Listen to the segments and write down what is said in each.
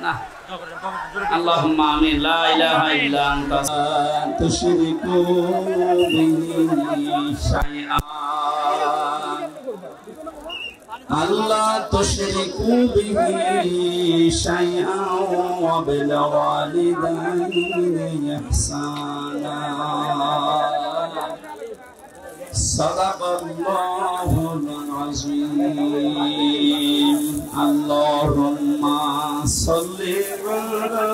না আল্লাহুম্মা আমিন লা ইলাহা ইল্লা আনতা তুশরিকু বিহি শাইআন আল্লাহ তুশরিকু বিহি শাইআন ওয়া বিল ওয়ালিদাইনি ইহসানা সাদাকাল্লাহুল আযীম আল্লাহুম্মা সাল্লি আলা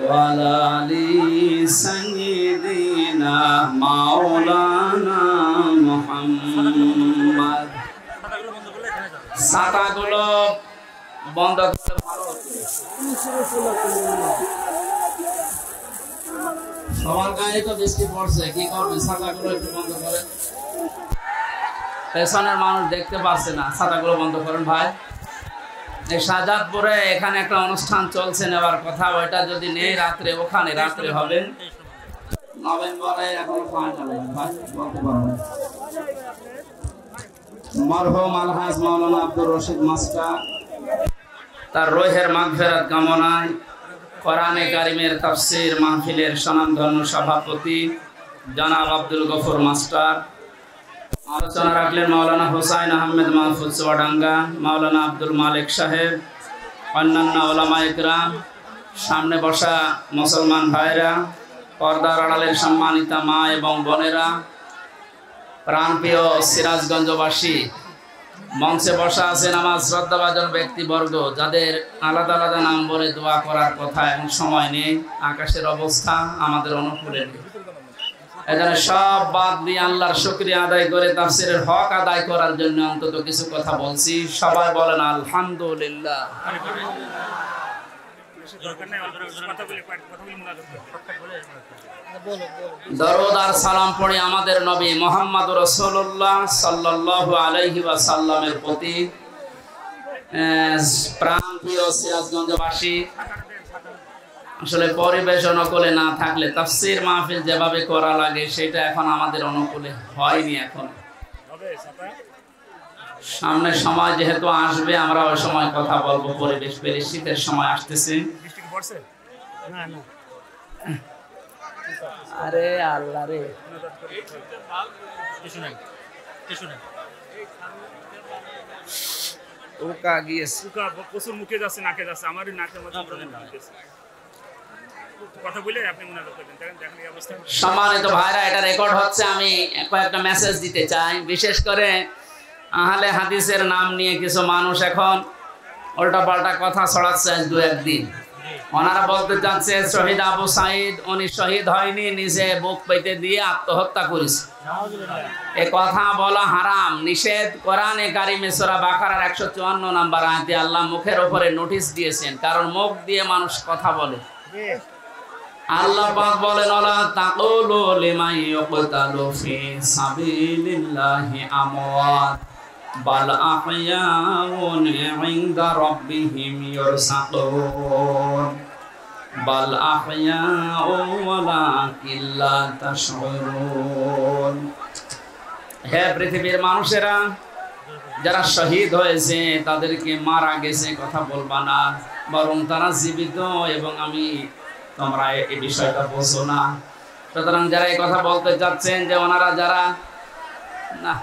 ওয়ালা আলি সাইয়্যিদিনা মাওলানা মুহাম্মদ। ছাতাগুলো বন্ধ করতে ভালো সবার গায়ে তো বৃষ্টি পড়ছে, কি করবেন? ছাতাগুলো একটু বন্ধ করেন, পেছনের মানুষ দেখতে পাচ্ছে না। ছাতাগুলো বন্ধ করেন ভাই। এই শাহজাদপুরে এখানে একটা অনুষ্ঠান চলছে, নেওয়ার কথা, ওইটা যদি নেই রাত্রে, ওখানে রাত্রে হবে নভেম্বরে, এখনো ফাইনাল ভাই বলতে পারবেন। মরহুম আলহাজ মাওলানা আব্দুর রশিদ মাস্টার তার রূহের মাগফিরাত কামনায় কোরআনে কারিমের তাফসীর মাহফিলের স্বনামধন্য সভাপতি জনাব আব্দুল গফুর মাস্টার। আলোচনা রাখলেন মাওলানা হুসাইন আহমেদ মাহফুজ চুয়াডাঙ্গা, মাওলানা আব্দুল মালিক সাহেব, অন্যান্য ওলামা ইকরাম, সামনে বসা মুসলমান ভাইরা, পর্দার আড়ালের সম্মানিতা মা এবং বোনেরা, প্রাণপ্রিয় সিরাজগঞ্জবাসী, মঞ্চে বসা আছেন আমার শ্রদ্ধাভাজন ব্যক্তিবর্গ, যাদের আলাদা আলাদা নাম বলে দোয়া করার কথা, এখন সময় নেই, আকাশের অবস্থা আমাদের অনুকূলে নেই। এখানে সব বাদ দিয়ে আল্লাহর শুকরিয়া আদায় করে তাফসীরের হক আদায় করার জন্য অন্তত কিছু কথা বলছি। সবাই বলেন আলহামদুলিল্লাহ। দরুদ আর সালাম পড়ে আমাদের নবী মুহাম্মদ রাসূলুল্লাহ সাল্লাল্লাহু আলাইহি ওয়াসাল্লামের প্রতি। প্রাণপ্রিয় সিরাজগঞ্জবাসী, আসলে পরিবেশ অনুকূলে না থাকলে তাফসীর মাহফিল যেভাবে করা লাগে সেটা এখন আমাদের অনুকূলে হয়নি। এখন সামনে সময় যেহেতু আসবে, আমরা ওই সময় কথা বলবো। পরিবেশ পেলে শীতের সময় আসতেছে। আরে আল্লাহ রে, ওকা গিয়েছে, ওকা প্রচুর মুখে যাচ্ছে, নাকে যাচ্ছে, আমারই নাকের মধ্যে কথা বলে আপনি মনে রাখবেন। দেখেন এই অবস্থা। সম্মানিত ভাইরা, এটা রেকর্ড হচ্ছে। আমি কয়েকটা মেসেজ দিতে চাই, বিশেষ করে আহলে হাদিসের নাম নিয়ে কিছু মানুষ এখন উল্টাপাল্টা কথা ছড়াচ্ছে। দু একদিন ওনারা বলতে চাচ্ছে শহীদ আবু সাইদ উনি শহীদ হয়নি, নিজে বুক পেতে দিয়ে আত্মহত্যা করেছে। এ কথা বলা হারাম, নিষেধ। কোরআনে কারিমে সূরা বাকারার 154 নম্বর আয়াতে আল্লাহ মুখের উপরে নোটিশ দিয়েছেন, কারণ মুখ দিয়ে মানুষ কথা বলে। আল্লাহ পাক বলেন ওয়ালা তাকুলু লিমান ইউকতালু ফি সাবিলিল্লাহি আমওয়াত বাল আহইয়াউন ইনদা রাব্বিহিম ইরসাকুন বাল আহইয়াউ ওয়ালাকিন লা তাশউরুন। হে পৃথিবীর মানুষেরা, যারা শহীদ হয়েছে তাদেরকে মারা গেছে কথা বলবা না, বরং তারা জীবিত এবং আমি তোমরা এই বিষয়টা বোঝো না। সুতরাং যারা এই কথা বলতে যাচ্ছেন যে ওনারা যারা, না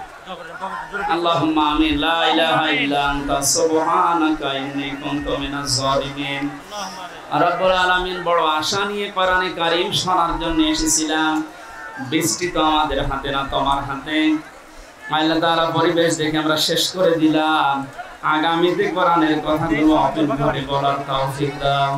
আল্লাহুম্মা আমিন লা ইলাহা ইল্লা আনতা সুবহানাকা ইন্নী কুনতু মিনাজ জালিমিন। রব্বুল আলামিন, বড় আশা নিয়ে কোরআনে কারীম শোনার জন্য এসেছিলাম। বৃষ্টি তো আমাদের হাতে না, তোমার হাতে। আল্লাহ তাআলা পরিবেশ দেখে আমরা শেষ করে দিলাম। আগামীতে কোরআনের কথাগুলো অপেক্ষায় বলার তৌফিক দাও।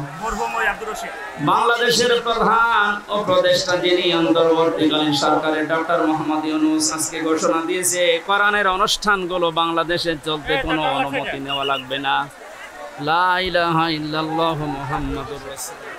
বাংলাদেশের প্রধান ও উপদেষ্টা যিনি অন্তর্বর্তীকালীন সরকারের ডক্টর মোহাম্মদ ইউনূস আজকে ঘোষণা দিয়েছে কোরআনের অনুষ্ঠানগুলো বাংলাদেশে চলতে কোনো অনুমতি নেওয়া লাগবে না। লা ইলাহা ইল্লাল্লাহু মুহাম্মাদুর রাসূলুল্লাহ।